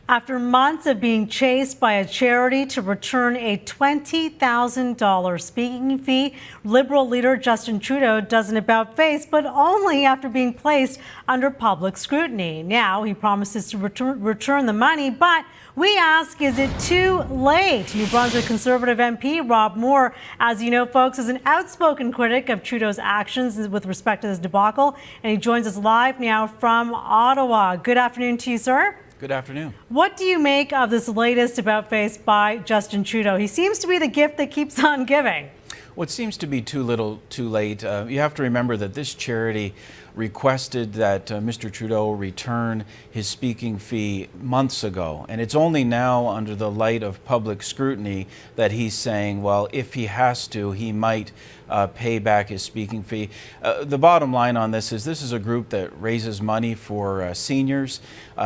After months of being chased by a charity to return a $20,000 speaking fee, Liberal leader Justin Trudeau does an about-face, but only after being placed under public scrutiny. Now he promises to return the money, but we ask, is it too late? New Brunswick Conservative MP Rob Moore, as you know, folks, is an outspoken critic of Trudeau's actions with respect to this debacle, and he joins us live now from Ottawa. Good afternoon to you, sir. Good afternoon. What do you make of this latest about-face by Justin Trudeau? He seems to be the gift that keeps on giving. Well, it seems to be too little, too late. You have to remember that this charity requested that Mr. Trudeau return his speaking fee months ago. And it's only now, under the light of public scrutiny, that he's saying, well, if he has to, he might pay back his speaking fee. The bottom line on this is a group that raises money for seniors.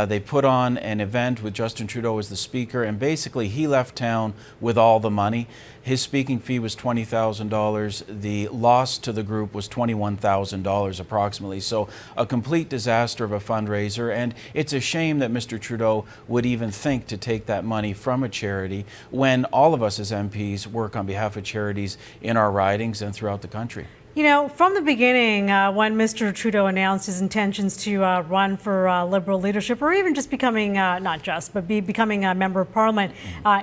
They put on an event with Justin Trudeau as the speaker, and basically he left town with all the money. His speaking fee was $20,000. The loss to the group was $21,000 approximately. So a complete disaster of a fundraiser, and it's a shame that Mr. Trudeau would even think to take that money from a charity when all of us as MPs work on behalf of charities in our ridings and throughout the country. You know, from the beginning, when Mr. Trudeau announced his intentions to run for Liberal leadership, or even just becoming, becoming a member of Parliament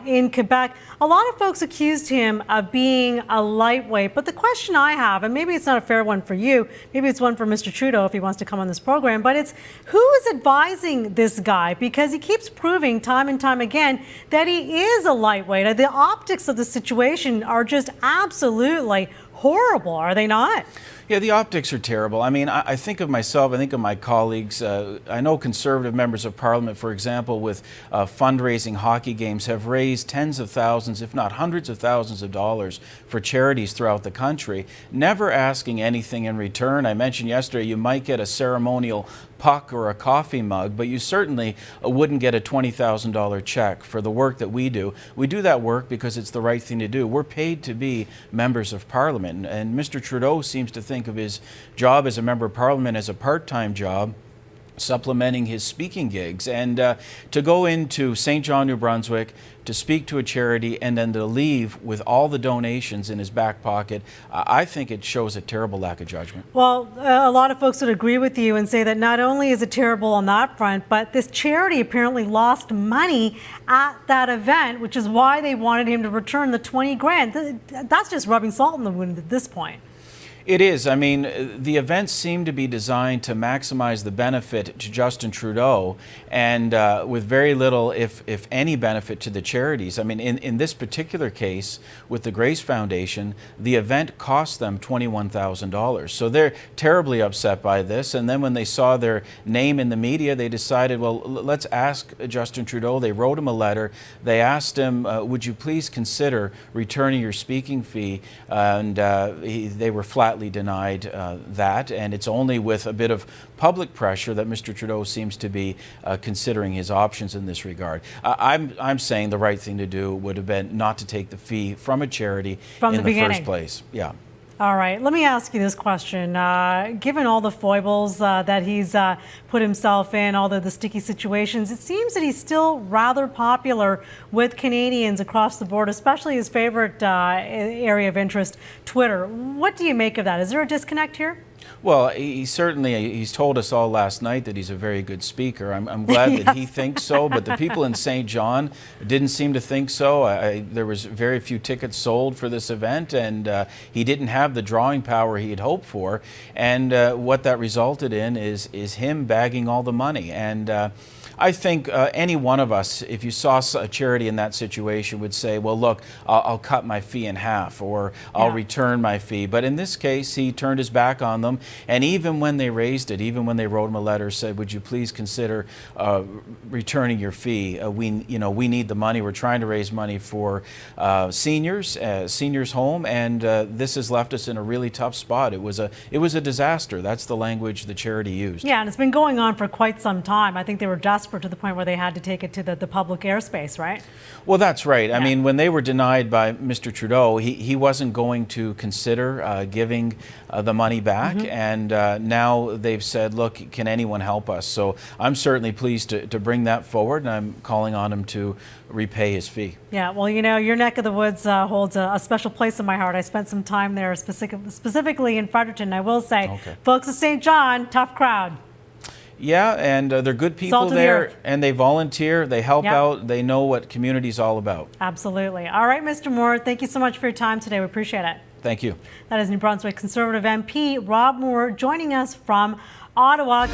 in Quebec, a lot of folks accused him of being a lightweight. But the question I have, and maybe it's not a fair one for you, maybe it's one for Mr. Trudeau if he wants to come on this program, but it's who is advising this guy? Because he keeps proving time and time again that he is a lightweight. The optics of the situation are just absolutely horrible, are they not? Yeah, the optics are terrible. I mean, I think of myself, I think of my colleagues. I know Conservative members of Parliament, for example, with fundraising hockey games, have raised tens of thousands, if not hundreds of thousands of dollars for charities throughout the country, never asking anything in return. I mentioned yesterday you might get a ceremonial puck or a coffee mug, but you certainly wouldn't get a $20,000 check for the work that we do. We do that work because it's the right thing to do. We're paid to be members of Parliament, and Mr. Trudeau seems to think of his job as a member of Parliament as a part-time job, supplementing his speaking gigs. And to go into St. John, New Brunswick, to speak to a charity, and then to leave with all the donations in his back pocket, I think it shows a terrible lack of judgment. Well, a lot of folks would agree with you and say that not only is it terrible on that front, but this charity apparently lost money at that event, which is why they wanted him to return the 20 grand. That's just rubbing salt in the wound at this point. It is. I mean, the events seem to be designed to maximize the benefit to Justin Trudeau and with very little, if any, benefit to the charities. I mean, in this particular case with the Grace Foundation, the event cost them $21,000. So they're terribly upset by this. And then when they saw their name in the media, they decided, well, let's ask Justin Trudeau. They wrote him a letter. They asked him, would you please consider returning your speaking fee? And they were flat denied that, and it's only with a bit of public pressure that Mr. Trudeau seems to be considering his options in this regard. I'm saying the right thing to do would have been not to take the fee from a charity in the first place. Yeah. All right, let me ask you this question. Given all the foibles that he's put himself in, all the sticky situations, it seems that he's still rather popular with Canadians across the board, especially his favorite area of interest, Twitter. What do you make of that? Is there a disconnect here? Well, he's told us all last night that he's a very good speaker. I'm glad yes. that he thinks so, but the people in St. John didn't seem to think so. There was very few tickets sold for this event, and he didn't have the drawing power he had hoped for. And what that resulted in is him bagging all the money. And I think any one of us, if you saw a charity in that situation, would say, well, look, I'll cut my fee in half, or I'll return my fee. But in this case, he turned his back on them. And even when they raised it, even when they wrote him a letter, said, would you please consider returning your fee? We need the money. We're trying to raise money for seniors home, and this has left us in a really tough spot. It was a disaster. That's the language the charity used. Yeah, and it's been going on for quite some time. I think they were desperate to the point where they had to take it to the public airspace, right? Well, that's right. Yeah. I mean, when they were denied by Mr. Trudeau, he wasn't going to consider giving the money back. and now they've said, look, can anyone help us? So I'm certainly pleased to bring that forward, and I'm calling on him to repay his fee. Yeah, well, you know, your neck of the woods holds a special place in my heart. I spent some time there, specifically in Fredericton. I will say, folks of St. John, tough crowd. Yeah, and they're good people there, and they volunteer, they help out, they know what community's all about. Absolutely. All right, Mr. Moore, thank you so much for your time today. We appreciate it. Thank you. That is New Brunswick Conservative MP Rob Moore joining us from Ottawa.